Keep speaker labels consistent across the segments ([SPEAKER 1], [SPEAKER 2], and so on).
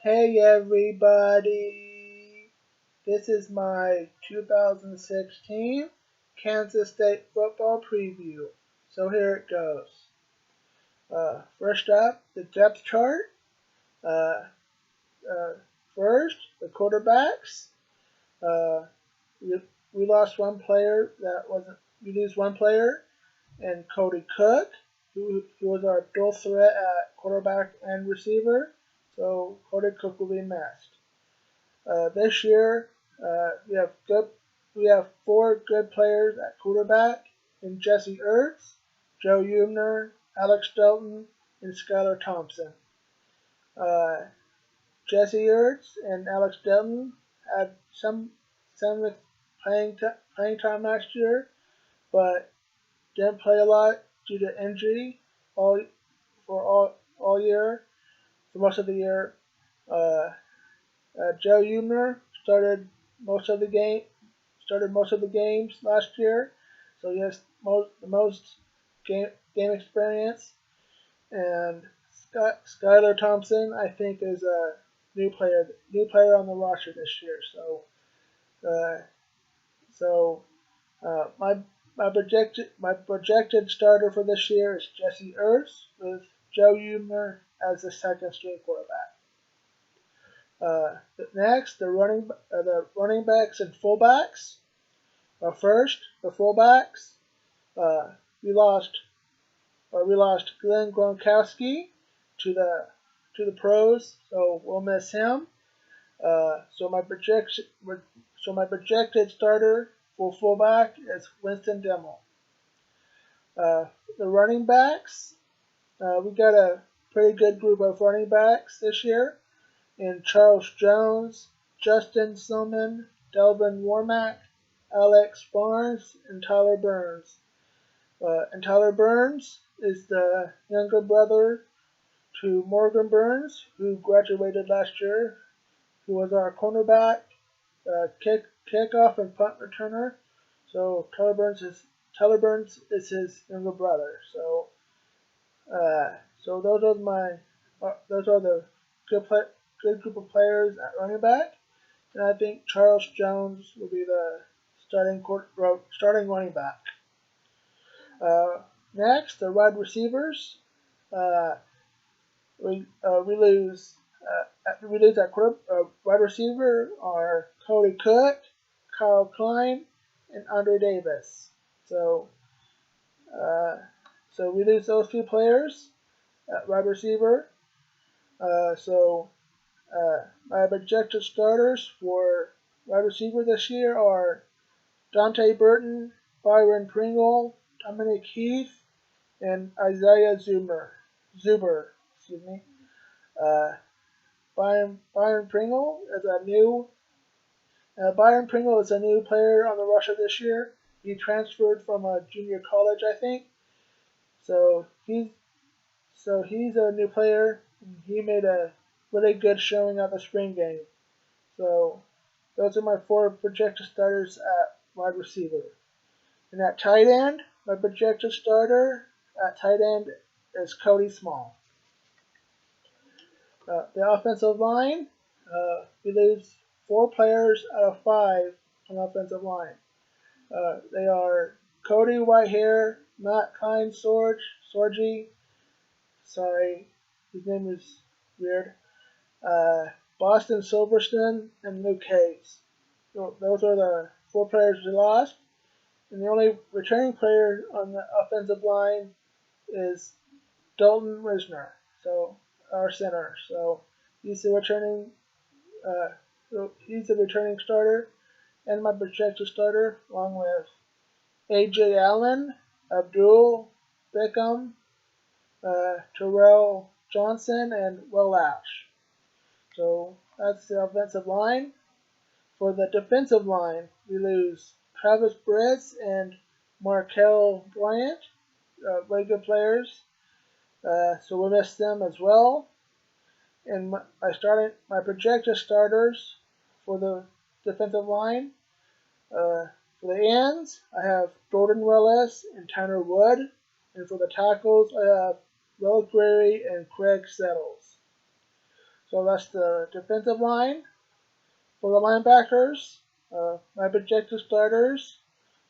[SPEAKER 1] Hey everybody, this is my 2016 Kansas State football preview. So here it goes. First up, the depth chart. Uh, First, the quarterbacks. Uh, we, we lost one player that wasn't. We lose one player, and Cody Cook, who was our dual threat at quarterback and receiver. So Cody Cook will be missed. This year, we have four good players at quarterback in Jesse Ertz, Joe Umner, Alex Delton, and Skylar Thompson. Uh, Jesse Ertz and Alex Delton had some playing time last year, but didn't play a lot due to injury all all year for most of the year. Uh, Joe Umner started most of the games last year, so he has the most game experience. And Skylar Thompson, I think, is a new player on the roster this year. Uh, so my projected starter for this year is Jesse Ertz with Joe Umner as the second string quarterback. Next, the running backs and fullbacks. First, the fullbacks. Uh, we lost Glenn Gronkowski to the pros, so we'll miss him. So my projected starter for fullback is Winston Dimmel. The running backs. We got a pretty good group of running backs this year. In Charles Jones, Justin Silman, Delvin Warmack, Alex Barnes, and Tyler Burns. And Tyler Burns is the younger brother to Morgan Burns, who graduated last year, who was our cornerback, kickoff and punt returner. So Tyler Burns is his younger brother. So those are the good group of players at running back, and I think Charles Jones will be the starting running back. Next, the wide receivers. Uh, we lose at wide receiver are Cody Cook, Kyle Klein, and Andre Davis. Uh, so we lose those two players at wide receiver. My projected starters for wide receiver this year are Dante Burton, Byron Pringle, Dominic Heath, and Isaiah Zuber. Excuse me. Uh, Byron Pringle is a new player on the roster this year. He transferred from a junior college, I think. So he's a new player. He made a really good showing at the spring game. So those are my four projected starters at wide receiver. And at tight end, my projected starter at tight end is Cody Small. The offensive line, we lose four players out of five on the offensive line. They are Cody Whitehair, Matt Klein Sorgi. Sorry, his name is weird. Boston Silverstone, and Luke Hayes. So those are the four players we lost. And the only returning player on the offensive line is Dalton Risner, so our center. So he's the returning starter and my projected starter, along with A.J. Allen, Abdul Beckham, Terrell Johnson, and Will Ash. So that's the offensive line. For the defensive line, we lose Travis Britz and Markel Bryant, very good players. So we'll miss them as well. And my projected starters for the defensive line. For the ends, I have Jordan Willis and Tanner Wood. And for the tackles, I have Will Greary and Craig Settles. So that's the defensive line. For the linebackers, my projected starters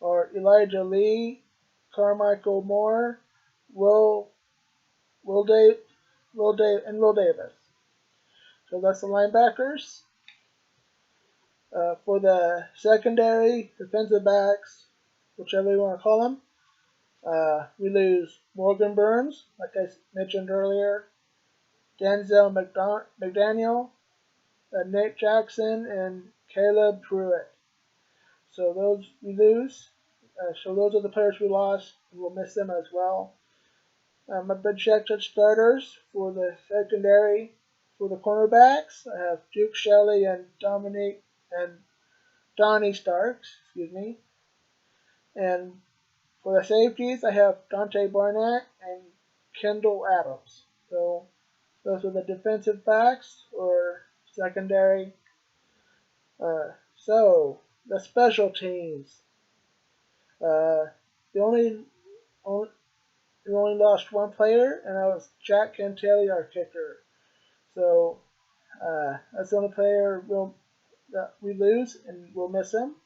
[SPEAKER 1] are Elijah Lee, Carmichael Moore, Will Will Dave, and Will Davis. So that's the linebackers. For the secondary, defensive backs, whichever you want to call them, we lose Morgan Burns, like I mentioned earlier, Denzel McDaniel, Nate Jackson, and Caleb Pruitt. So those we lose. So those are the players we lost, and we'll miss them as well. My projected starters for the secondary, for the cornerbacks, I have Duke Shelley and Donnie Starks, excuse me. And for the safeties, I have Dante Barnett and Kendall Adams. So those are the defensive backs or secondary. So the special teams. The we only lost one player, and that was Jack Cantelli, our kicker. So that's the only player that we lose, and we'll miss him.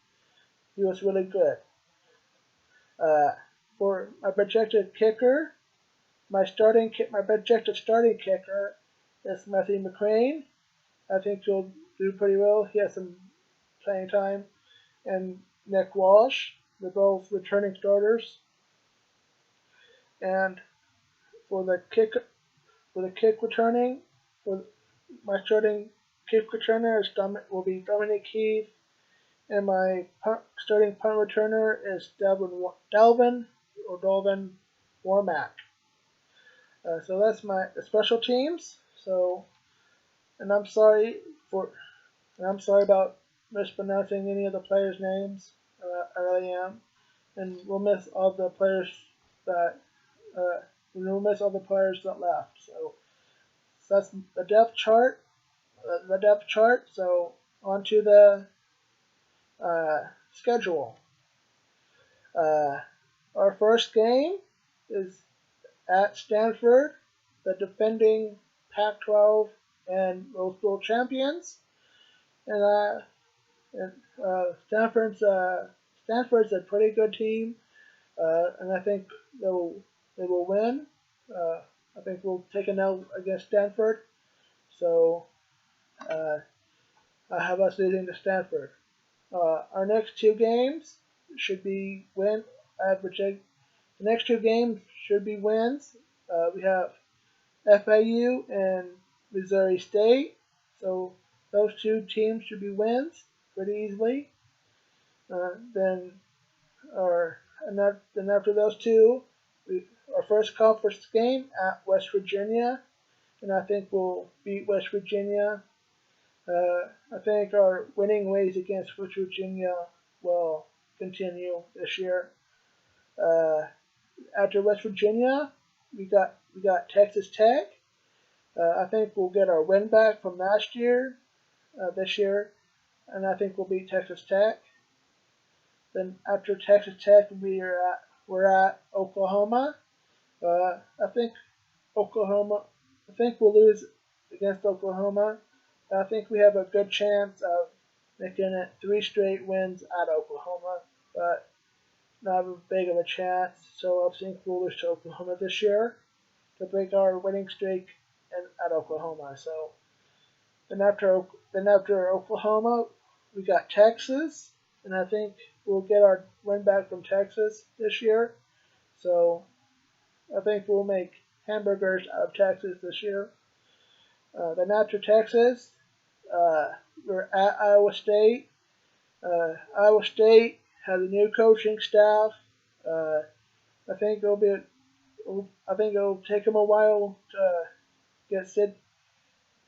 [SPEAKER 1] He was really good. For my projected kicker, my projected starting kicker is Matthew McCrane. I think he'll do pretty well. He has some playing time, and Nick Walsh. They're both returning starters. And for the kick returning, for my starting kick returner will be Dominic Keith, and my starting punt returner is Dalvin Warmack. So that's the special teams. So, and I'm sorry about mispronouncing any of the players' names. I really am, and we'll miss all the players that left. So that's the depth chart. So on to the schedule. Our first game is at Stanford, the defending Pac-12 and Rose Bowl champions, and Stanford's a pretty good team, and I think they will win. I think we'll take an L against Stanford, so I have us losing to Stanford. Our next two games should be win. The next two games should be wins. We have FAU and Missouri State, so those two teams should be wins pretty easily. Then after those two, our first conference game at West Virginia, and I think we'll beat West Virginia. I think our winning ways against West Virginia will continue this year. After West Virginia, we got Texas Tech. I think we'll get our win back from last year, this year, and I think we'll beat Texas Tech. Then after Texas Tech, we're at Oklahoma. I think we'll lose against Oklahoma. I think we have a good chance of making it 3 straight wins at Oklahoma, but not as big of a chance. So I think we'll lose to Oklahoma this year to break our winning streak at Oklahoma. So then after Oklahoma, we got Texas, and I think we'll get our win back from Texas this year. So I think we'll make hamburgers out of Texas this year. Then after Texas, we're at Iowa State. Iowa State has a new coaching staff. I think it'll take them a while to get Sid.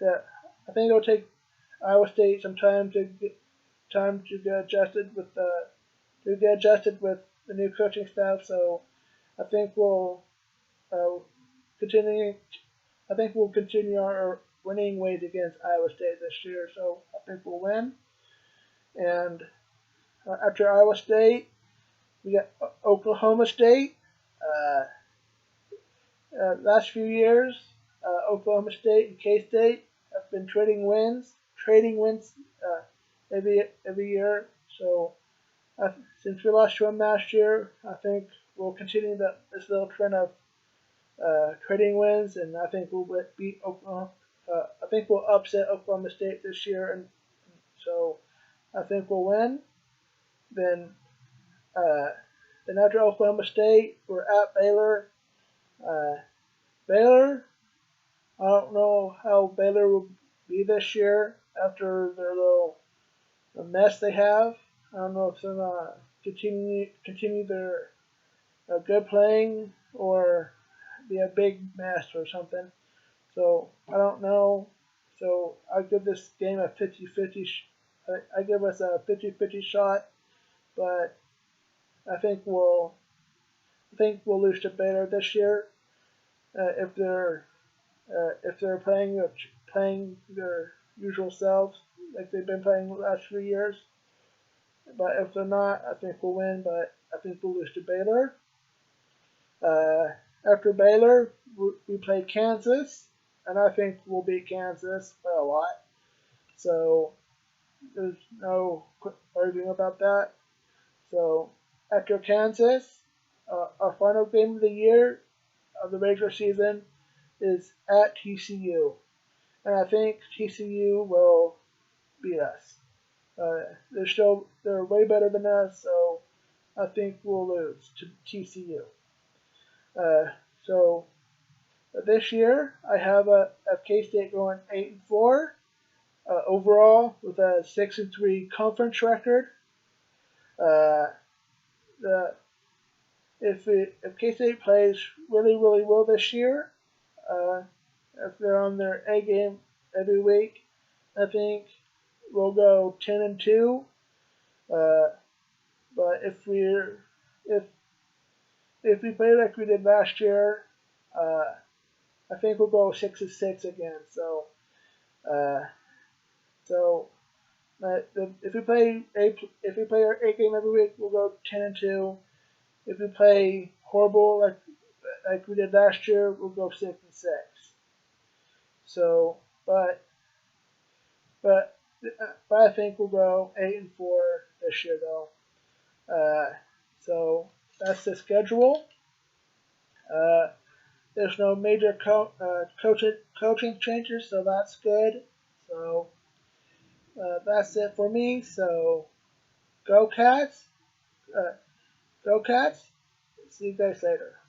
[SPEAKER 1] I think it'll take Iowa State some time to get adjusted with the new coaching staff. So I think we'll continue. I think we'll continue our winning ways against Iowa State this year. So I think we'll win. And after Iowa State, we got Oklahoma State. Last few years, Oklahoma State and K-State have been trading wins every year. So since we lost to them last year, I think we'll continue this little trend of trading wins, and I think we'll beat Oklahoma. I think we'll upset Oklahoma State this year, and so I think we'll win. Then, uh, then after Oklahoma State, we're at Baylor. Uh, Baylor, I don't know how Baylor will be this year after their little mess they have. I don't know if they're gonna continue their good playing or be a big mess or something. So I don't know. So I give this game a 50-50. I give us a 50-50 shot, but I think we'll lose to Baylor this year if they're playing their usual selves like they've been playing the last few years. But if they're not, I think we'll win. But I think we'll lose to Baylor. After Baylor, we play Kansas, and I think we'll beat Kansas by a lot. So there's no arguing about that. So after Kansas, our final game of the year of the regular season is at TCU, and I think TCU will beat us. They're way better than us, so I think we'll lose to TCU. Uh, so this year I have a K-State going 8-4 overall with a 6-3 conference record. Uh, the if K-State plays really well this year, if they're on their A game every week, I think we'll go 10-2. But if if we play like we did last year, I think we'll go 6-6 again. So uh, so if we play our A game every week, we'll go 10-2. If we play horrible like we did last year, we'll go 6-6. So, but I think we'll go 8-4 this year though. So that's the schedule. Uh, there's no major coaching changes, so that's good. So that's it for me. So go Cats! Uh, go Cats! See you guys later.